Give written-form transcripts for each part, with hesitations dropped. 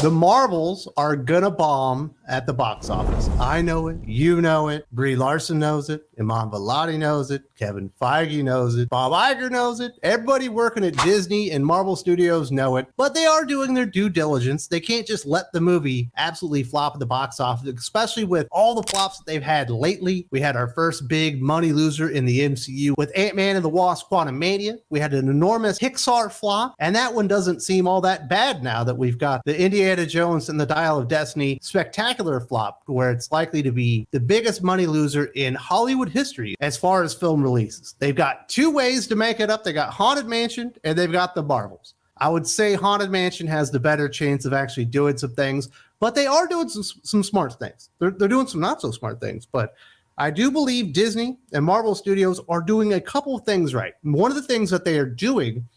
The Marvels are gonna bomb at the box office. I know it. You know it. Brie Larson knows it. Iman Vellani knows it. Kevin Feige knows it. Bob Iger knows it. Everybody working at Disney and Marvel Studios know it. But they are doing their due diligence. They can't just let the movie absolutely flop at the box office, especially with all the flops that they've had lately. We had our first big money loser in the MCU with Ant-Man and the Wasp: Quantumania. We had an enormous Pixar flop, and that one doesn't seem all that bad now that we've got the Indiana Jones and the Dial of Destiny spectacular flop, where it's likely to be the biggest money loser in Hollywood history as far as film releases. They've got two ways to make it up. They got Haunted Mansion and they've got the Marvels. I would say Haunted Mansion has the better chance of actually doing some things, but they are doing some smart things. They're doing some not so smart things, but I do believe Disney and Marvel Studios are doing a couple of things right. One of the things that they are doing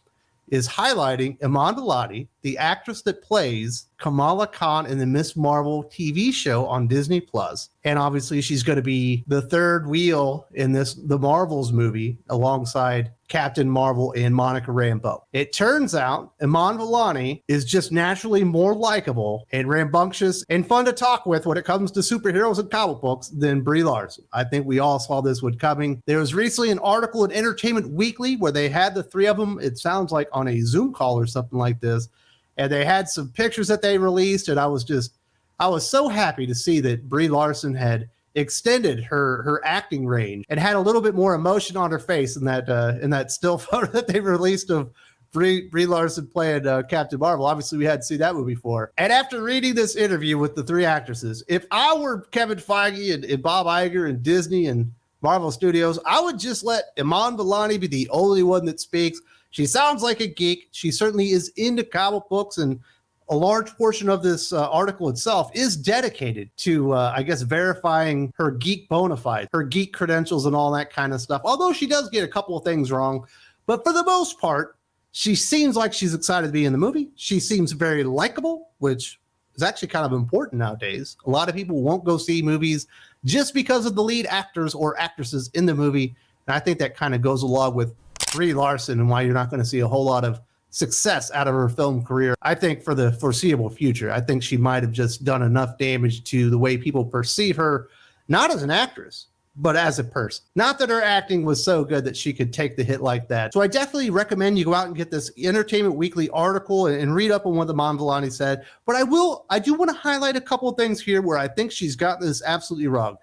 is highlighting Iman Vellani, the actress that plays Kamala Khan in the Miss Marvel TV show on Disney Plus. And obviously she's going to be the third wheel in the Marvels movie alongside Captain Marvel and Monica Rambeau. It turns out Iman Vellani is just naturally more likable and rambunctious and fun to talk with when it comes to superheroes and comic books than Brie Larson. I think we all saw this one coming. There was recently an article in Entertainment Weekly where they had the three of them, it sounds like on a Zoom call or something like this, and they had some pictures that they released, and I was so happy to see that Brie Larson had extended her acting range and had a little bit more emotion on her face in that still photo that they released of Brie Larson playing Captain Marvel. Obviously, we hadn't seen that movie before. And after reading this interview with the three actresses, if I were Kevin Feige and Bob Iger and Disney and Marvel Studios, I would just let Iman Vellani be the only one that speaks. She sounds like a geek. She certainly is into comic books, and a large portion of this article itself is dedicated to, verifying her geek bona fide, her geek credentials and all that kind of stuff. Although she does get a couple of things wrong, but for the most part, she seems like she's excited to be in the movie. She seems very likable, which is actually kind of important nowadays. A lot of people won't go see movies just because of the lead actors or actresses in the movie. And I think that kind of goes along with Brie Larson and why you're not going to see a whole lot of success out of her film career. I think for the foreseeable future, I think she might have just done enough damage to the way people perceive her, not as an actress, but as a person. Not that her acting was so good that she could take the hit like that. So I definitely recommend you go out and get this Entertainment Weekly article and read up on what Iman Vellani said. But I do want to highlight a couple of things here where I think she's got this absolutely wrong.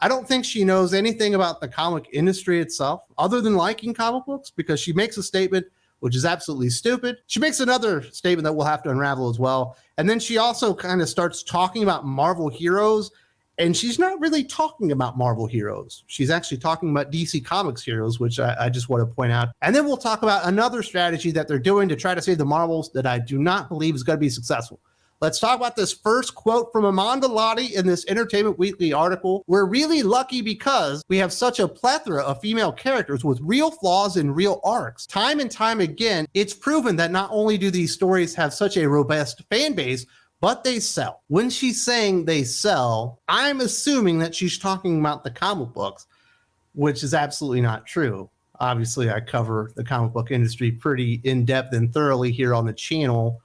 I don't think she knows anything about the comic industry itself other than liking comic books, because she makes a statement which is absolutely stupid. She makes another statement that we'll have to unravel as well. And then she also kind of starts talking about Marvel heroes, and she's not really talking about Marvel heroes. She's actually talking about DC Comics heroes, which I just want to point out. And then we'll talk about another strategy that they're doing to try to save the Marvels that I do not believe is going to be successful. Let's talk about this first quote from Iman Vellani in this Entertainment Weekly article. We're really lucky because we have such a plethora of female characters with real flaws and real arcs. Time and time again, it's proven that not only do these stories have such a robust fan base, but they sell. When she's saying they sell, I'm assuming that she's talking about the comic books, which is absolutely not true. Obviously, I cover the comic book industry pretty in-depth and thoroughly here on the channel.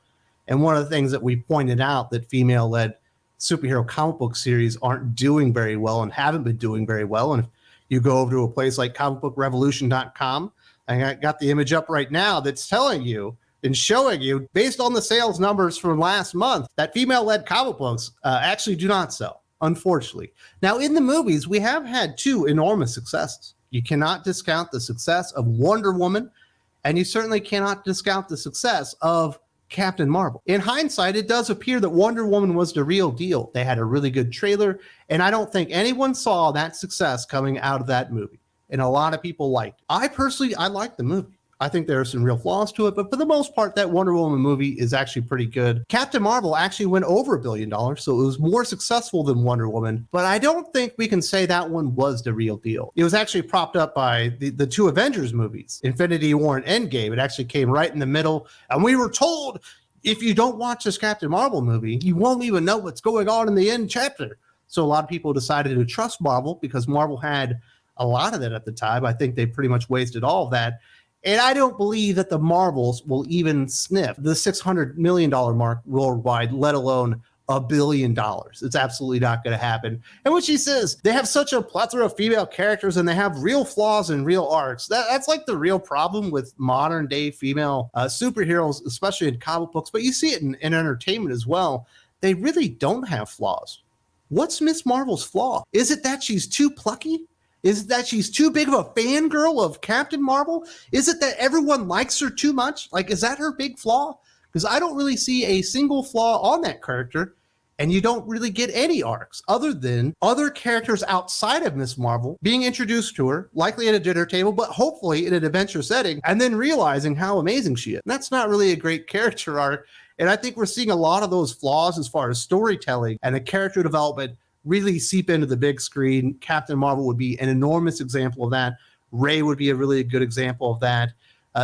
And one of the things that we pointed out that female-led superhero comic book series aren't doing very well and haven't been doing very well. And if you go over to a place like comicbookrevolution.com, I got the image up right now that's telling you and showing you, based on the sales numbers from last month, that female-led comic books actually do not sell, unfortunately. Now, in the movies, we have had two enormous successes. You cannot discount the success of Wonder Woman, and you certainly cannot discount the success of Captain Marvel. In hindsight, it does appear that Wonder Woman was the real deal. They had a really good trailer, and I don't think anyone saw that success coming out of that movie. And a lot of people liked it. I liked the movie. I think there are some real flaws to it, but for the most part, that Wonder Woman movie is actually pretty good. Captain Marvel actually went over $1 billion, so it was more successful than Wonder Woman, but I don't think we can say that one was the real deal. It was actually propped up by the two Avengers movies, Infinity War and Endgame. It actually came right in the middle, and we were told, if you don't watch this Captain Marvel movie, you won't even know what's going on in the end chapter. So a lot of people decided to trust Marvel because Marvel had a lot of that at the time. I think they pretty much wasted all of that. And I don't believe that the Marvels will even sniff the $600 million mark worldwide, let alone $1 billion. It's absolutely not going to happen. And when she says they have such a plethora of female characters and they have real flaws and real arcs, that's like the real problem with modern day female superheroes, especially in comic books, but you see it in entertainment as well. They really don't have flaws. What's Miss Marvel's flaw? Is it that she's too plucky? Is it that she's too big of a fangirl of Captain Marvel? Is it that everyone likes her too much? Like, is that her big flaw? Because I don't really see a single flaw on that character, and you don't really get any arcs other than other characters outside of Miss Marvel being introduced to her, likely at a dinner table, but hopefully in an adventure setting, and then realizing how amazing she is. And that's not really a great character arc, and I think we're seeing a lot of those flaws as far as storytelling and the character development really seep into the big screen. Captain Marvel would be an enormous example of that. Rey would be a really good example of that.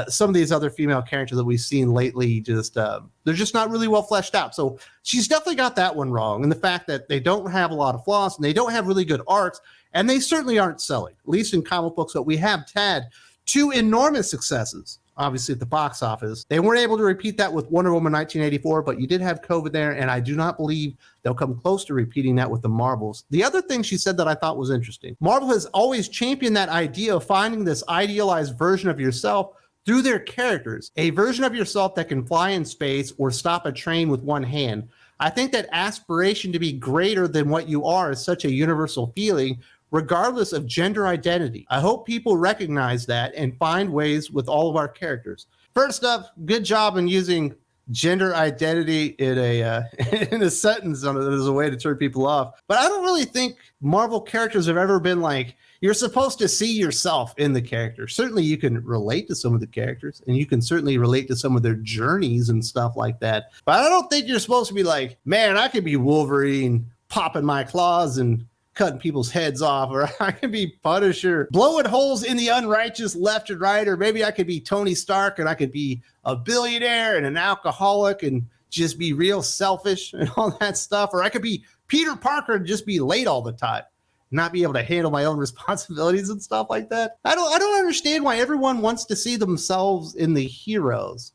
Some of these other female characters that we've seen lately, they're just not really well fleshed out. So she's definitely got that one wrong. And the fact that they don't have a lot of flaws and they don't have really good arcs, and they certainly aren't selling, at least in comic books. But we have had two enormous successes, obviously, at the box office. They weren't able to repeat that with Wonder Woman 1984, but you did have COVID there, and I do not believe they'll come close to repeating that with the Marvels. The other thing she said that I thought was interesting, Marvel has always championed that idea of finding this idealized version of yourself through their characters, a version of yourself that can fly in space or stop a train with one hand. I think that aspiration to be greater than what you are is such a universal feeling, regardless of gender identity. I hope people recognize that and find ways with all of our characters. First up, good job in using gender identity in a sentence as a way to turn people off. But I don't really think Marvel characters have ever been like, you're supposed to see yourself in the character. Certainly you can relate to some of the characters, and you can certainly relate to some of their journeys and stuff like that. But I don't think you're supposed to be like, man, I could be Wolverine popping my claws and cutting people's heads off, or I could be Punisher blowing holes in the unrighteous left and right, or maybe I could be Tony Stark and I could be a billionaire and an alcoholic and just be real selfish and all that stuff, or I could be Peter Parker and just be late all the time, not be able to handle my own responsibilities and stuff like that. I don't understand why everyone wants to see themselves in the heroes.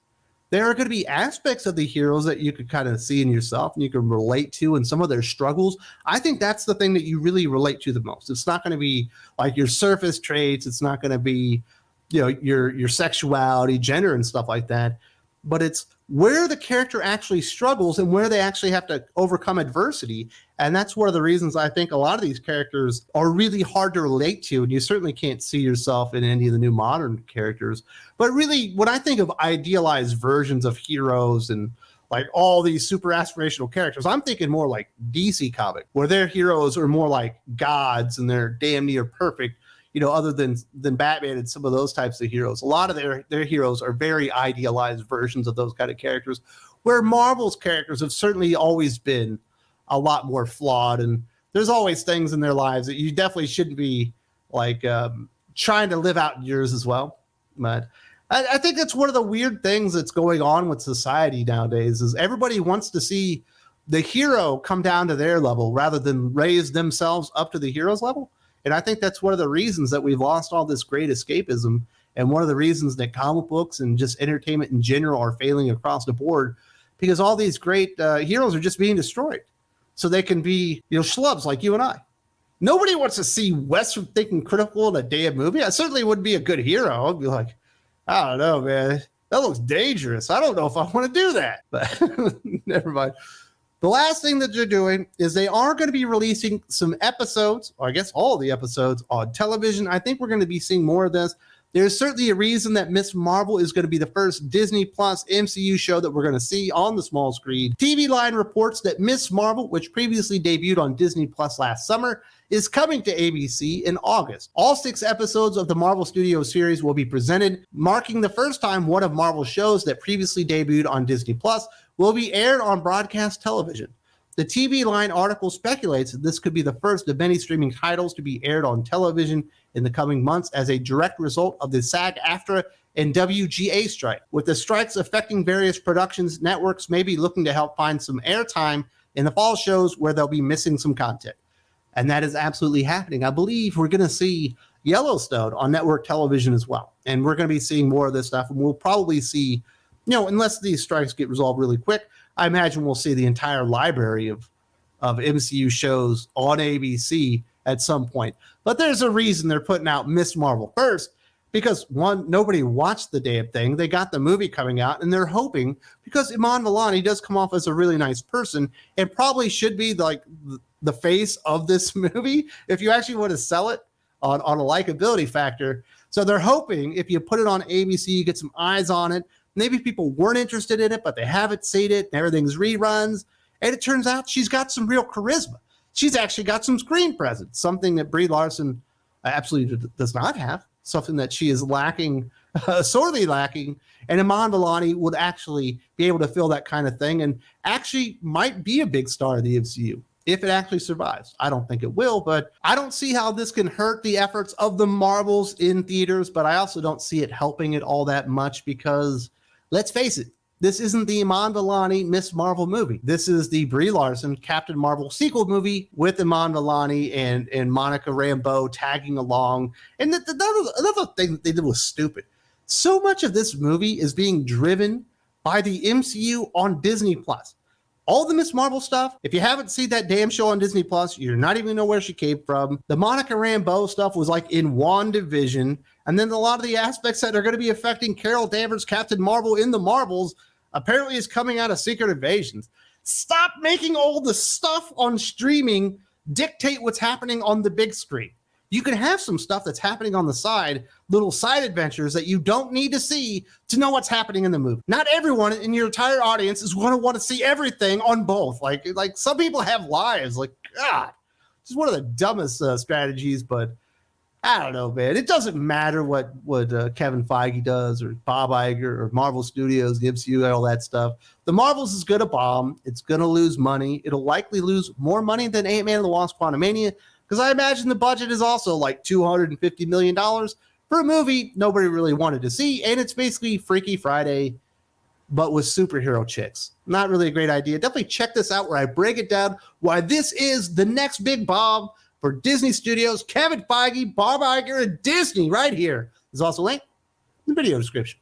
There are going to be aspects of the heroes that you could kind of see in yourself and you can relate to, and some of their struggles. I think that's the thing that you really relate to the most. It's not going to be like your surface traits. It's not going to be, your sexuality, gender, and stuff like that. But it's where the character actually struggles and where they actually have to overcome adversity. And that's one of the reasons I think a lot of these characters are really hard to relate to. And you certainly can't see yourself in any of the new modern characters. But really, when I think of idealized versions of heroes and like all these super aspirational characters, I'm thinking more like DC comic, where their heroes are more like gods and they're damn near perfect. Other than Batman and some of those types of heroes. A lot of their heroes are very idealized versions of those kind of characters, where Marvel's characters have certainly always been a lot more flawed, and there's always things in their lives that you definitely shouldn't be like trying to live out in yours as well. But I think that's one of the weird things that's going on with society nowadays is everybody wants to see the hero come down to their level rather than raise themselves up to the hero's level. And I think that's one of the reasons that we've lost all this great escapism, and one of the reasons that comic books and just entertainment in general are failing across the board, because all these great heroes are just being destroyed so they can be, schlubs like you and I. Nobody wants to see Western thinking critical in a damn movie. I certainly wouldn't be a good hero. I'd be like, I don't know, man. That looks dangerous. I don't know if I want to do that. But never mind. The last thing that they're doing is they are going to be releasing some episodes, or I guess all the episodes, on television. I think we're going to be seeing more of this. There's certainly a reason that Miss Marvel is going to be the first Disney Plus MCU show that we're going to see on the small screen. TV Line reports that Miss Marvel, which previously debuted on Disney Plus last summer, is coming to ABC in August. All 6 episodes of the Marvel Studios series will be presented, marking the first time one of Marvel's shows that previously debuted on Disney Plus will be aired on broadcast television. The TV Line article speculates that this could be the first of many streaming titles to be aired on television in the coming months as a direct result of the SAG-AFTRA and WGA strike. With the strikes affecting various productions, networks may be looking to help find some airtime in the fall shows where they'll be missing some content. And that is absolutely happening. I believe we're going to see, Yellowstone on network television as well. And we're going to be seeing more of this stuff. And we'll probably see, unless these strikes get resolved really quick, I imagine we'll see the entire library of MCU shows on ABC at some point. But there's a reason they're putting out Miss Marvel first, because one, nobody watched the damn thing. They got the movie coming out, and they're hoping, because Iman Vellani does come off as a really nice person and probably should be like the face of this movie if you actually want to sell it on a likability factor. So they're hoping if you put it on ABC, you get some eyes on it. Maybe people weren't interested in it, but they haven't seen it, and everything's reruns. And it turns out she's got some real charisma. She's actually got some screen presence, something that Brie Larson absolutely does not have, something that she is lacking, sorely lacking. And Iman Vellani would actually be able to fill that kind of thing and actually might be a big star of the MCU if it actually survives. I don't think it will, but I don't see how this can hurt the efforts of the Marvels in theaters, but I also don't see it helping it all that much because, let's face it, this isn't the Iman Vellani Miss Marvel movie. This is the Brie Larson Captain Marvel sequel movie with Iman Vellani and Monica Rambeau tagging along. And another thing that they did was stupid. So much of this movie is being driven by the MCU on Disney Plus. All the Miss Marvel stuff, if you haven't seen that damn show on Disney Plus, you're not even know where she came from. The Monica Rambeau stuff was like in WandaVision. And then a lot of the aspects that are going to be affecting Carol Danvers, Captain Marvel in the Marvels, apparently is coming out of Secret Invasions. Stop making all the stuff on streaming dictate what's happening on the big screen. You can have some stuff that's happening on the side, little side adventures that you don't need to see to know what's happening in the movie. Not everyone in your entire audience is going to want to see everything on both. Like some people have lives. Like, God, this is one of the dumbest strategies, but I don't know, man. It doesn't matter what Kevin Feige does or Bob Iger or Marvel Studios, the MCU, all that stuff. The Marvels is going to bomb. It's going to lose money. It'll likely lose more money than Ant-Man and the Wasp: Quantumania, because I imagine the budget is also like $250 million for a movie nobody really wanted to see, and it's basically Freaky Friday, but with superhero chicks. Not really a great idea. Definitely check this out where I break it down why this is the next big bomb for Disney Studios, Kevin Feige, Bob Iger, and Disney right here. There's also a link in the video description.